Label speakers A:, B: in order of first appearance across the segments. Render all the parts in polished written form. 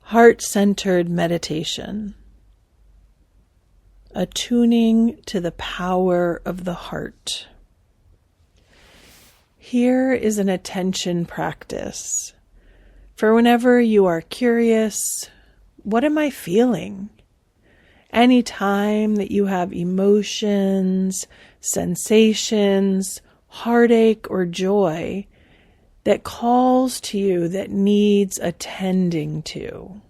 A: heart-centered meditation, attuning to the power of the heart. Here is an attention practice for whenever you are curious, what am I feeling? Any time that you have emotions, sensations, heartache, or joy that calls to you, that needs attending to.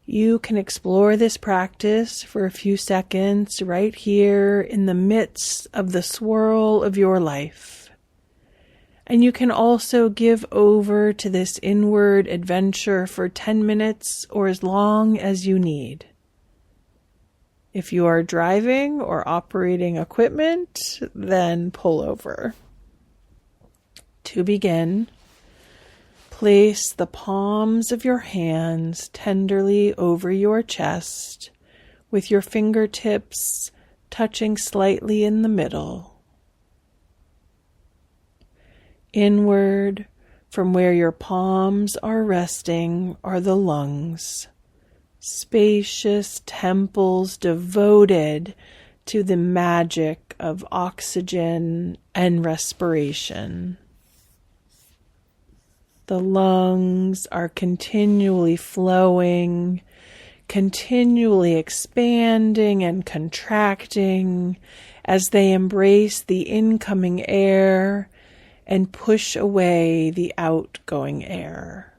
A: You can explore this practice for a few seconds right here in the midst of the swirl of your life. And you can also give over to this inward adventure for 10 minutes or as long as you need. If you are driving or operating equipment, then pull over. To begin, place the palms of your hands tenderly over your chest, with your fingertips touching slightly in the middle. Inward, from where your palms are resting, are the lungs, spacious temples devoted to the magic of oxygen and respiration. The lungs are continually flowing, continually expanding and contracting as they embrace the incoming air and push away the outgoing air.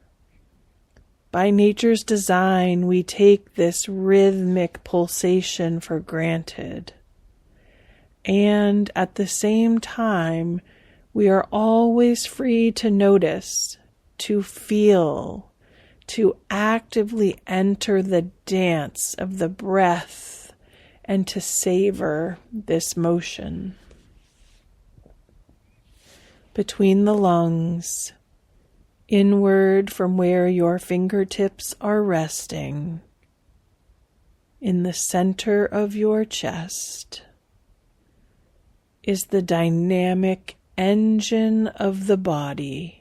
A: By nature's design, we take this rhythmic pulsation for granted. And at the same time, we are always free to notice, to feel, to actively enter the dance of the breath and to savor this motion. Between the lungs, inward from where your fingertips are resting, in the center of your chest, is the dynamic engine of the body.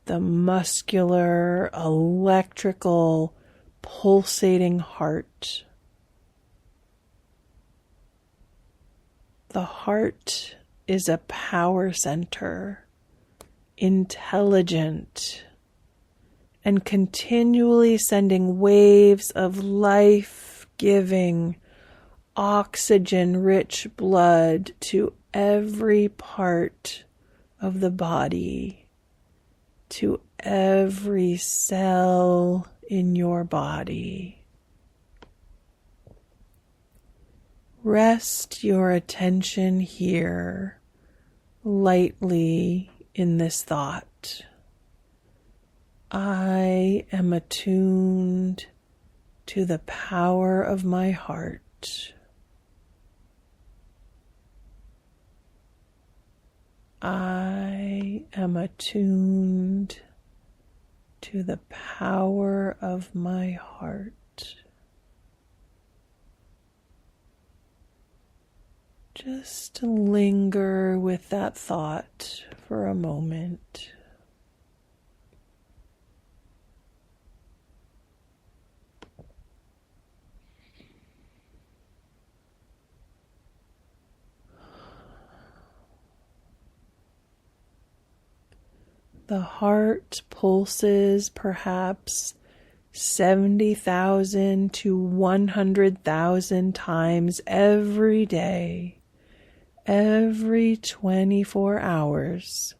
A: The muscular, electrical, pulsating heart. The heart is a power center, intelligent, and continually sending waves of life-giving, oxygen-rich blood to every part of the body, to every cell in your body. Rest your attention here, lightly in this thought. I am attuned to the power of my heart. I am attuned to the power of my heart. Just linger with that thought for a moment. The heart pulses perhaps 70,000 to 100,000 times every day, every 24 hours.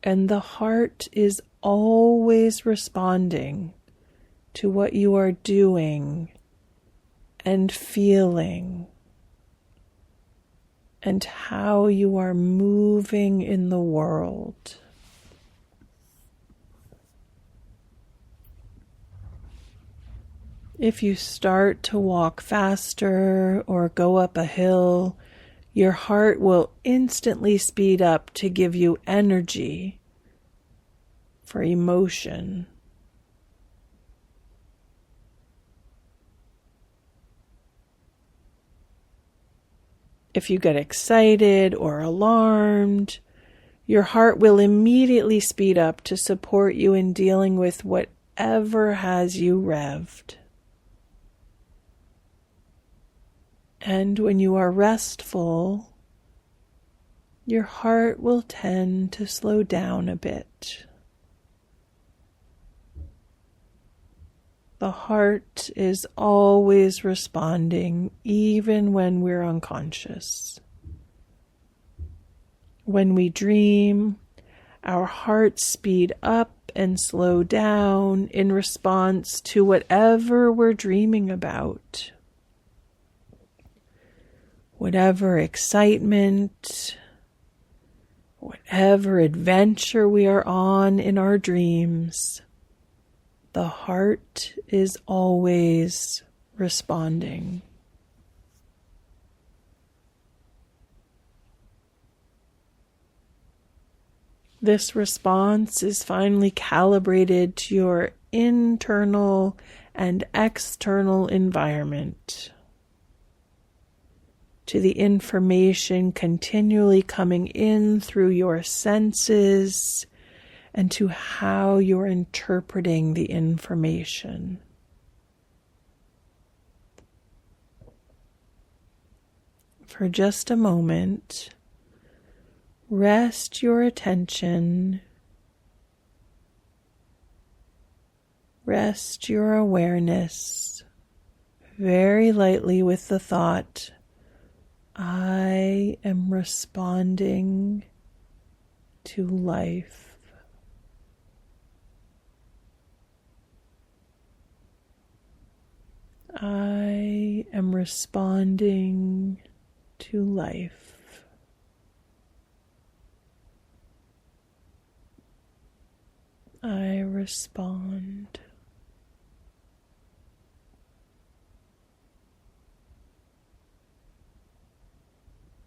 A: And the heart is always responding to what you are doing and feeling and how you are moving in the world. If you start to walk faster or go up a hill, your heart will instantly speed up to give you energy for emotion. If you get excited or alarmed, Your heart will immediately speed up to support you in dealing with whatever has you revved. And when you are restful, your heart will tend to slow down a bit. The heart is always responding, even when we're unconscious. When we dream, our hearts speed up and slow down in response to whatever we're dreaming about. Whatever excitement, whatever adventure we are on in our dreams, the heart is always responding. This response is finely calibrated to your internal and external environment, to the information continually coming in through your senses, and to how you're interpreting the information. For just a moment, rest your attention, rest your awareness very lightly with the thought, I am responding to life. I am responding to life. I respond.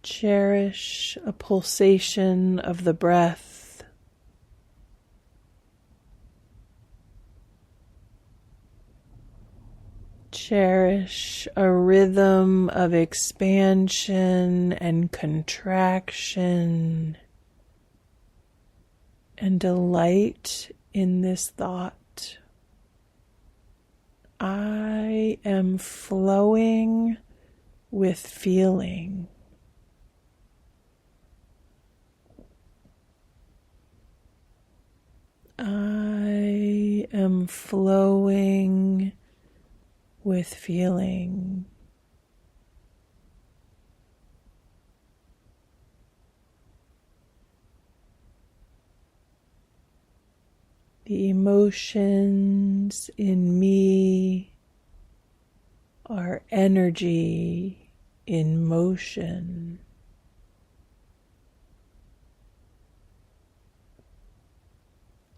A: Cherish a pulsation of the breath. Cherish a rhythm of expansion and contraction, and delight in this thought. I am flowing with feeling. I am flowing with feeling. The emotions in me are energy in motion.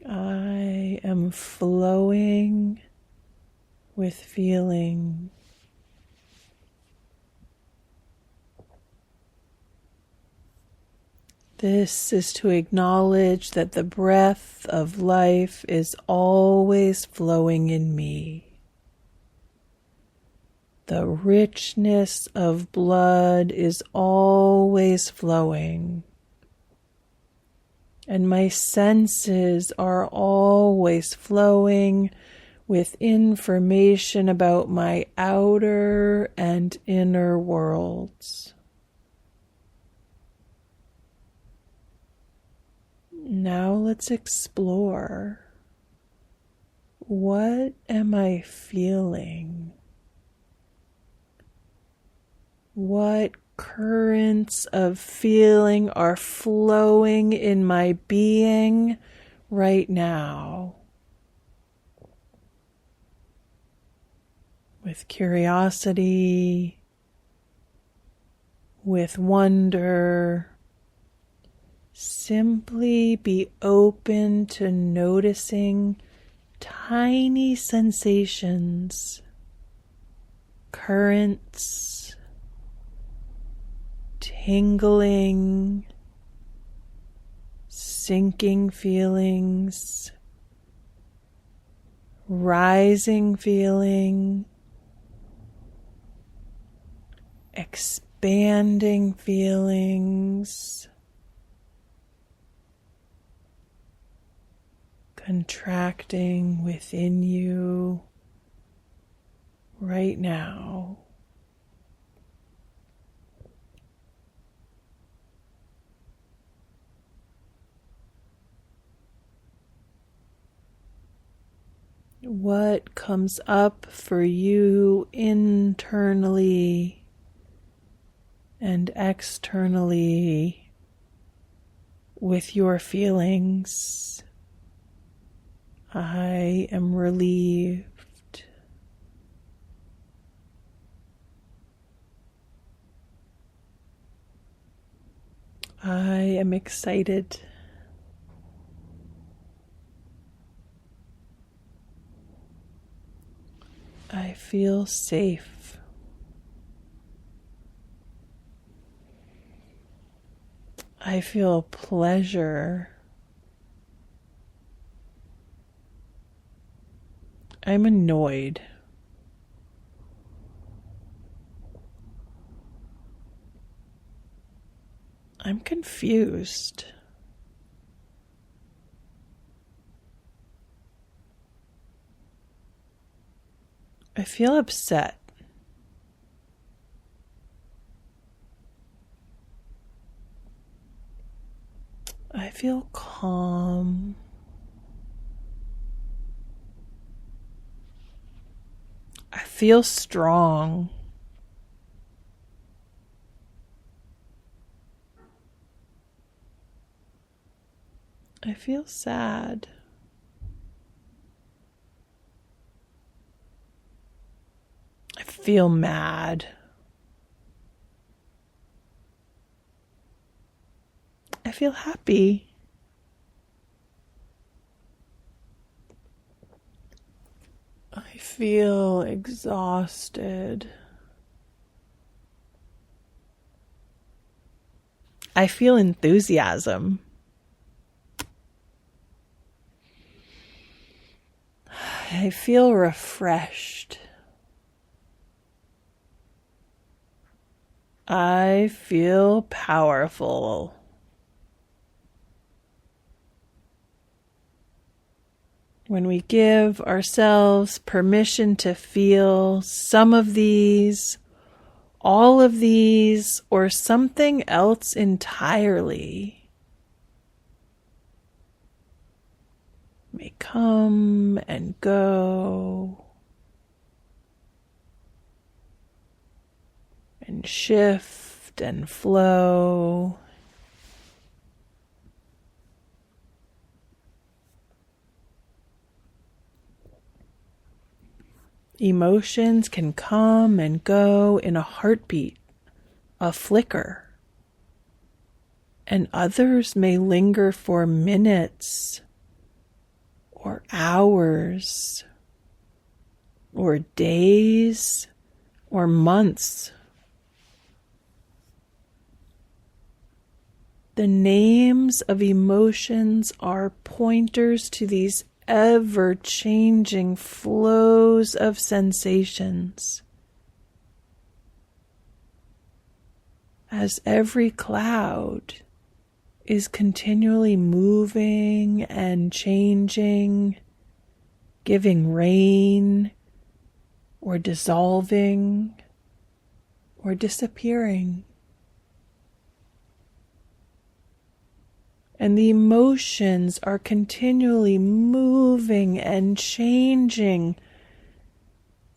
A: I am flowing with feeling. This is to acknowledge that the breath of life is always flowing in me. The richness of blood is always flowing. And my senses are always flowing with information about my outer and inner worlds. Now let's explore. What am I feeling? What currents of feeling are flowing in my being right now? With curiosity, with wonder, simply be open to noticing tiny sensations, currents, tingling, sinking feelings, rising feeling, expanding feelings, contracting within you right now. What comes up for you internally and externally with your feelings? I am relieved. I am excited. I feel safe. I feel pleasure. I'm annoyed. I'm confused. I feel upset. I feel calm. I feel strong. I feel sad. I feel mad. I feel happy. I feel exhausted. I feel enthusiasm. I feel refreshed. I feel powerful. When we give ourselves permission to feel some of these, all of these, or something else entirely, may come and go and shift and flow. Emotions can come and go in a heartbeat, a flicker, and others may linger for minutes or hours or days or months. The names of emotions are pointers to these ever-changing flows of sensations. As every cloud is continually moving and changing, giving rain, or dissolving, or disappearing. And the emotions are continually moving and changing,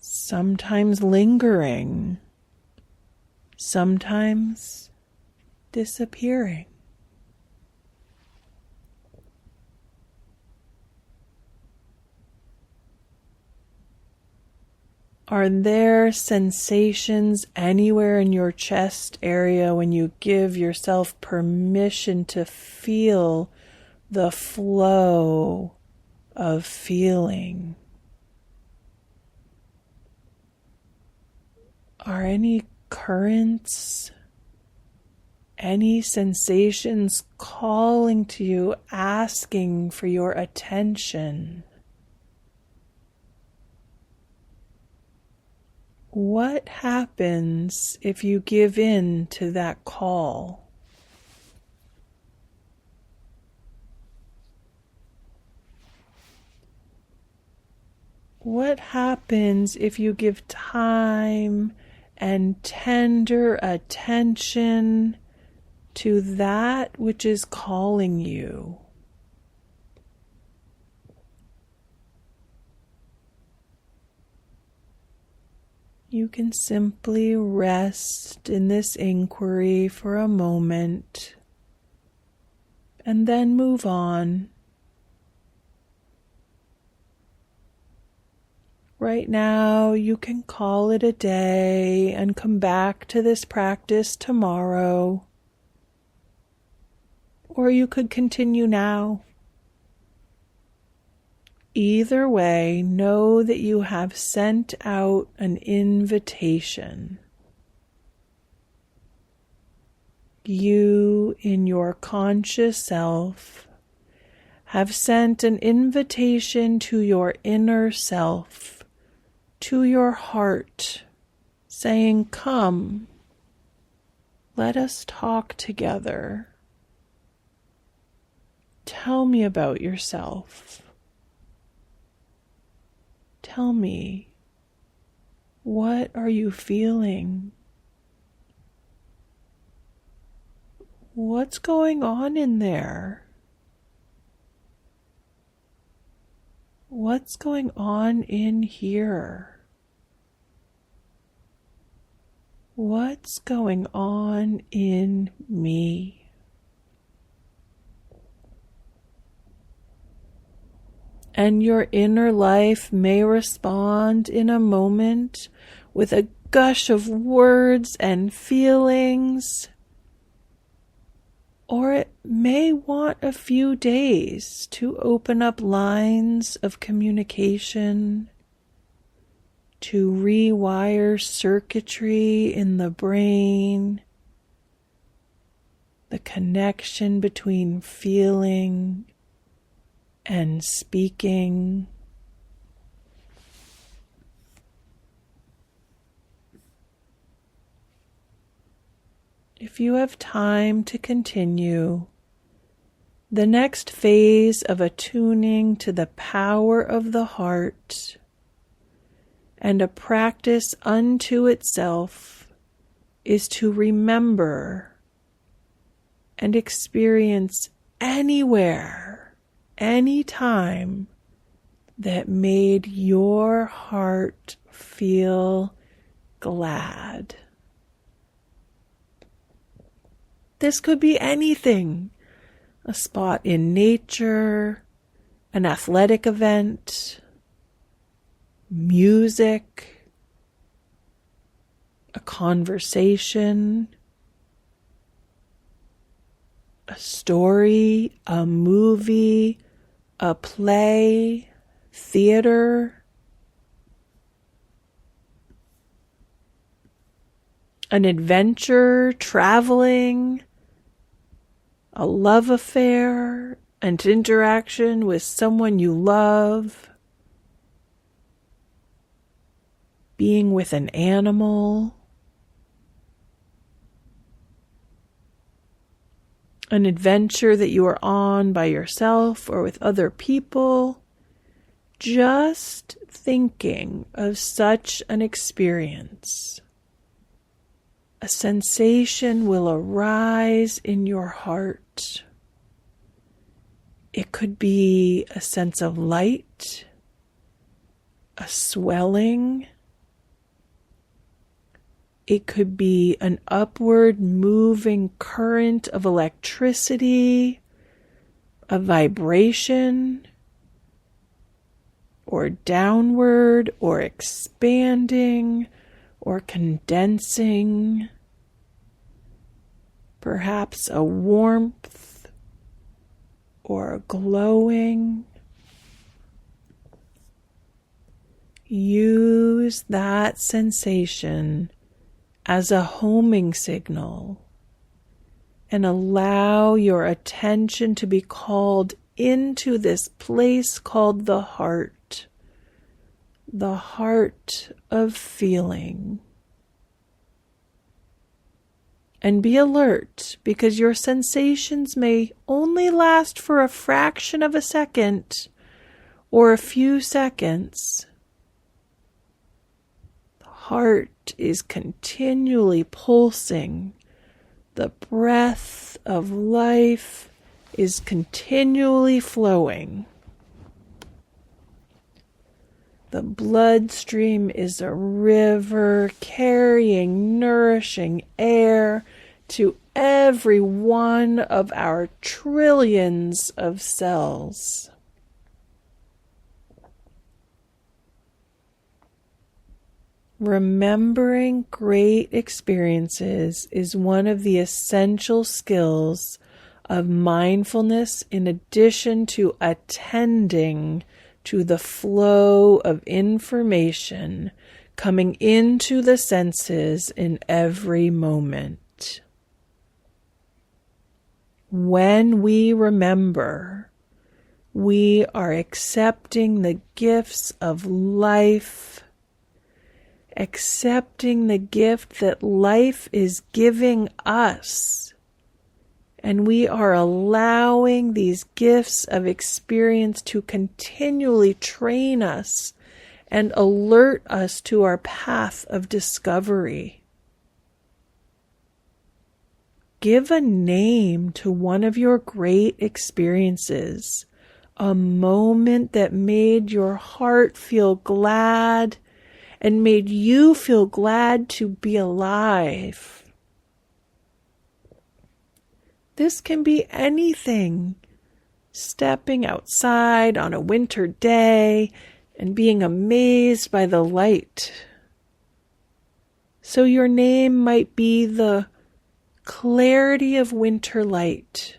A: sometimes lingering, sometimes disappearing. Are there sensations anywhere in your chest area when you give yourself permission to feel the flow of feeling? Are any currents, any sensations calling to you, asking for your attention? What happens if you give in to that call? What happens if you give time and tender attention to that which is calling you? You can simply rest in this inquiry for a moment and then move on. Right now, you can call it a day and come back to this practice tomorrow, or you could continue now. Either way, know that you have sent out an invitation. You, in your conscious self, have sent an invitation to your inner self, to your heart, saying, "Come, let us talk together. Tell me about yourself. Tell me, what are you feeling? What's going on in there? What's going on in here? What's going on in me?" And your inner life may respond in a moment with a gush of words and feelings, or it may want a few days to open up lines of communication, to rewire circuitry in the brain, the connection between feeling and speaking. If you have time to continue, the next phase of attuning to the power of the heart and a practice unto itself is to remember and experience anywhere, any time that made your heart feel glad. This could be anything: a spot in nature, an athletic event, music, a conversation, a story, a movie, a play, theater, an adventure, traveling, a love affair, an interaction with someone you love, being with an animal, an adventure that you are on by yourself or with other people. Just thinking of such an experience, a sensation will arise in your heart. It could be a sense of light, a swelling. It could be an upward moving current of electricity, a vibration, or downward, or expanding, or condensing. Perhaps a warmth or a glowing. Use that sensation as a homing signal and allow your attention to be called into this place called the heart of feeling. And be alert, because your sensations may only last for a fraction of a second or a few seconds, heart is continually pulsing. The breath of life is continually flowing. The bloodstream is a river carrying nourishing air to every one of our trillions of cells. Remembering great experiences is one of the essential skills of mindfulness, in addition to attending to the flow of information coming into the senses in every moment. When we remember, we are accepting the gifts of life, accepting the gift that life is giving us, and we are allowing these gifts of experience to continually train us and alert us to our path of discovery. Give a name to one of your great experiences, a moment that made your heart feel glad and made you feel glad to be alive. This can be anything. Stepping outside on a winter day and being amazed by the light. So your name might be the clarity of winter light.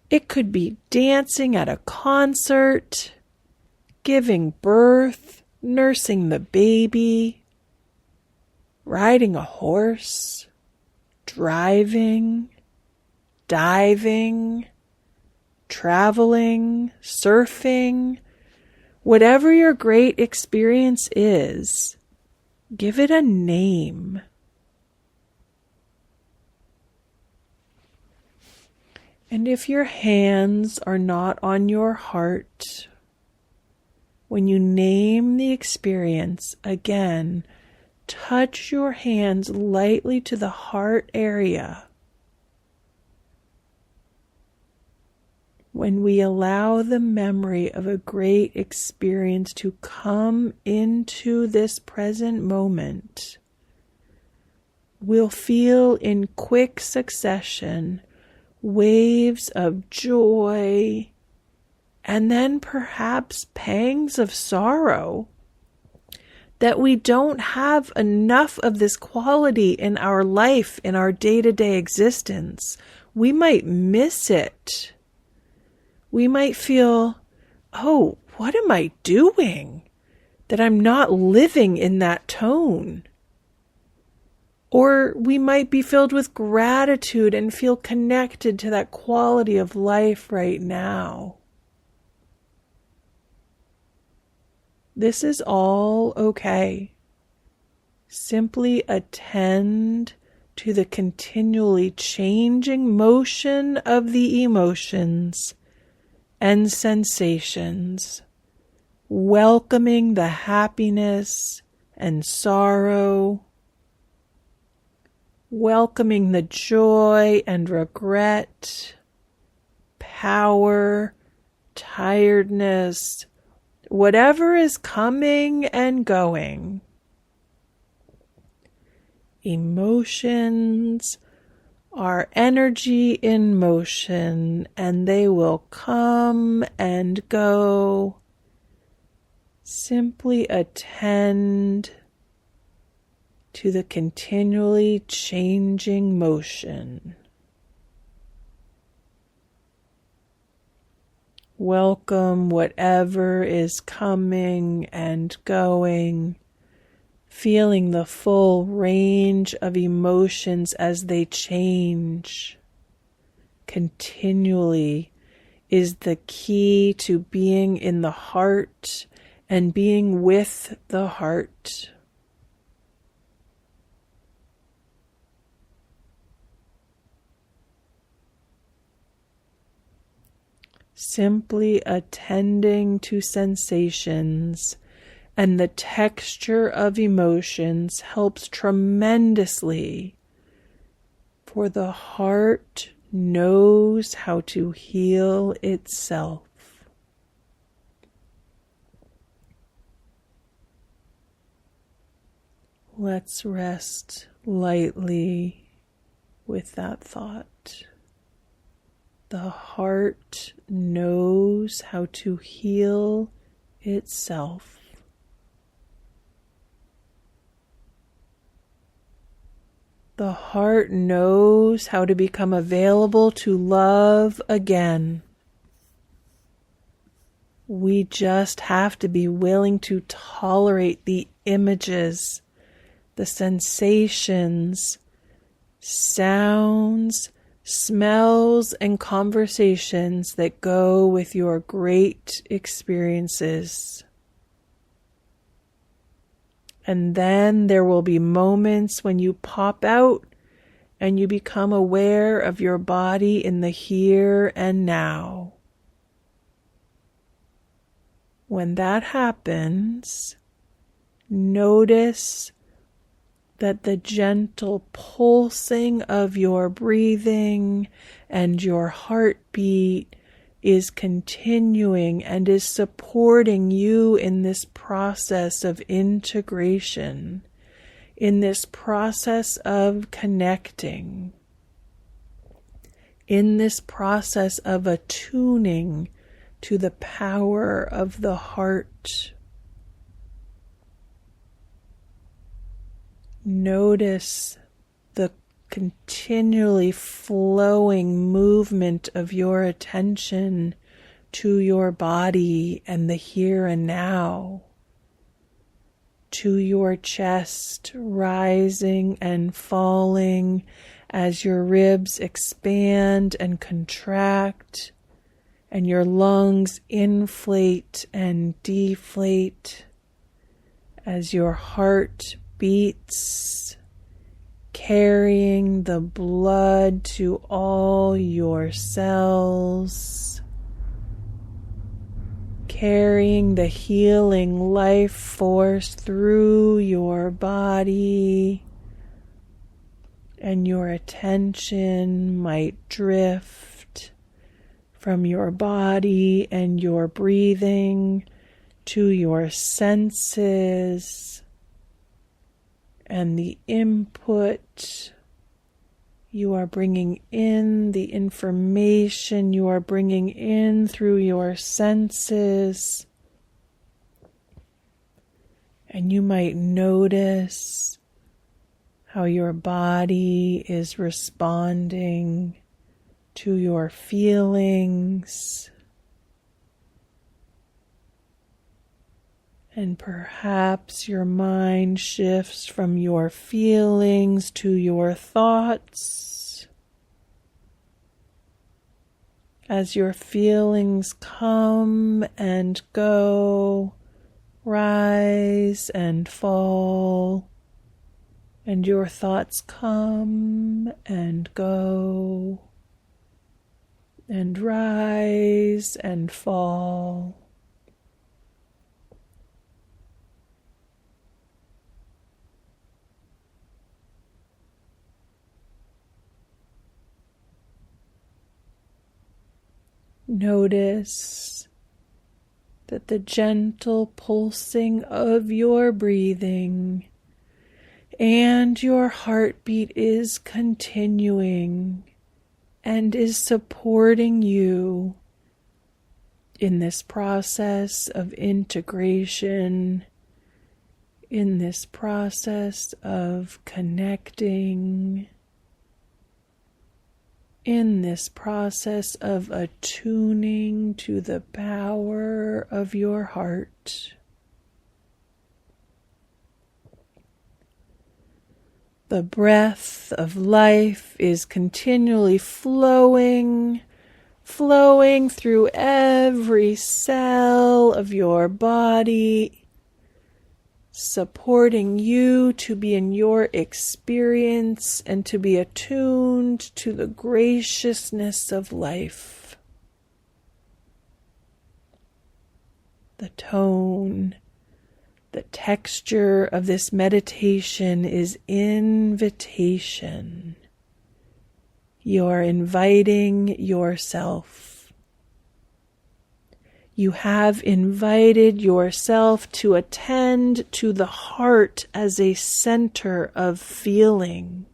A: It could be dancing at a concert, giving birth, nursing the baby, riding a horse, driving, diving, traveling, surfing. Whatever your great experience is, give it a name. And if your hands are not on your heart, when you name the experience, again, touch your hands lightly to the heart area. When we allow the memory of a great experience to come into this present moment, we'll feel in quick succession waves of joy and then perhaps pangs of sorrow that we don't have enough of this quality in our life, in our day-to-day existence. We might miss it. We might feel, oh, what am I doing that I'm not living in that tone? Or we might be filled with gratitude and feel connected to that quality of life right now. This is all okay. Simply attend to the continually changing motion of the emotions and sensations, welcoming the happiness and sorrow, welcoming the joy and regret, power, tiredness, whatever is coming and going. Emotions are energy in motion, and they will come and go. Simply attend to the continually changing motion. Welcome whatever is coming and going, feeling the full range of emotions as they change. Continually is the key to being in the heart and being with the heart. Simply attending to sensations and the texture of emotions helps tremendously, for the heart knows how to heal itself. Let's rest lightly with that thought. The heart knows how to heal itself. The heart knows how to become available to love again. We just have to be willing to tolerate the images, the sensations, sounds, smells, and conversations that go with your great experiences. And then there will be moments when you pop out and you become aware of your body in the here and now. When that happens, notice that the gentle pulsing of your breathing and your heartbeat is continuing and is supporting you in this process of integration, in this process of connecting, in this process of attuning to the power of the heart. Notice the continually flowing movement of your attention to your body and the here and now, to your chest rising and falling as your ribs expand and contract, and your lungs inflate and deflate as your heart beats, carrying the blood to all your cells, carrying the healing life force through your body, and your attention might drift from your body and your breathing to your senses and the input you are bringing in, the information you are bringing in through your senses. And you might notice how your body is responding to your feelings. And perhaps your mind shifts from your feelings to your thoughts. As your feelings come and go, rise and fall, and your thoughts come and go, and rise and fall. Notice that the gentle pulsing of your breathing and your heartbeat is continuing and is supporting you in this process of integration, in this process of connecting, in this process of attuning to the power of your heart. The breath of life is continually flowing through every cell of your body, supporting you to be in your experience and to be attuned to the graciousness of life. The tone, The texture of this meditation is invitation. You are inviting yourself. You have invited yourself to attend to the heart as a center of feeling.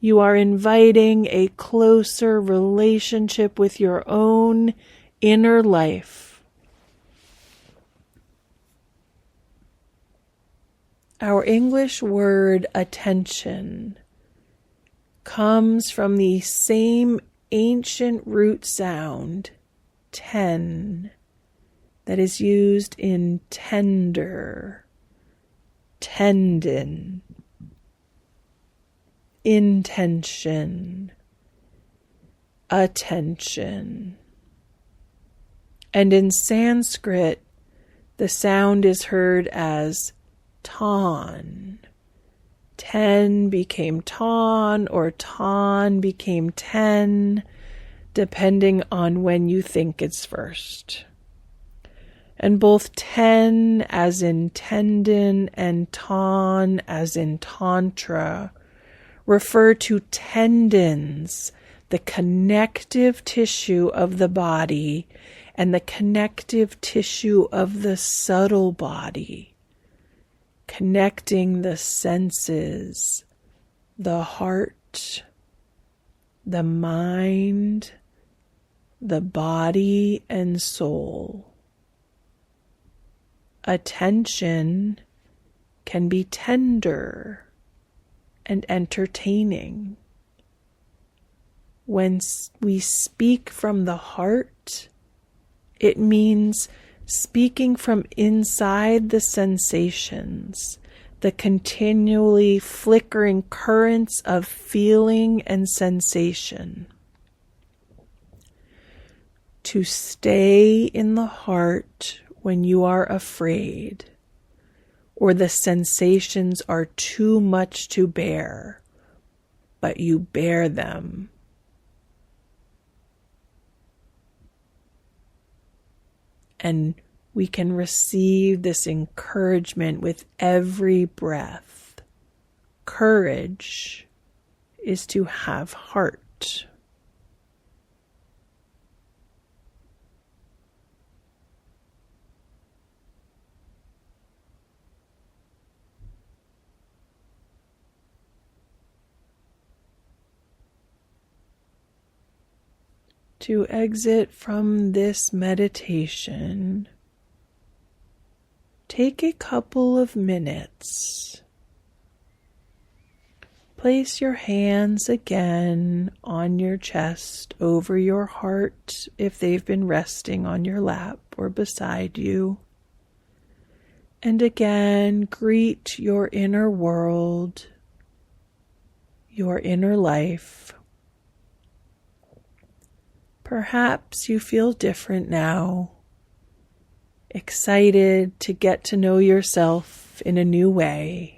A: You are inviting a closer relationship with your own inner life. Our English word attention comes from the same ancient root sound, ten, that is used in tender, tendon, intention, attention. And in Sanskrit, the sound is heard as tan. Ten became tan, or tan became ten, depending on when you think it's first. And both ten as in tendon and tan as in tantra refer to tendons, the connective tissue of the body and the connective tissue of the subtle body, connecting the senses, the heart, the mind, the body and soul. Attention can be tender and entertaining. When we speak from the heart, it means speaking from inside the sensations, the continually flickering currents of feeling and sensation. To stay in the heart when you are afraid, or the sensations are too much to bear, but you bear them. And we can receive this encouragement with every breath. Courage is to have heart. To exit from this meditation, take a couple of minutes. Place your hands again on your chest, over your heart, if they've been resting on your lap or beside you. And again, greet your inner world, your inner life. Perhaps you feel different now, excited to get to know yourself in a new way.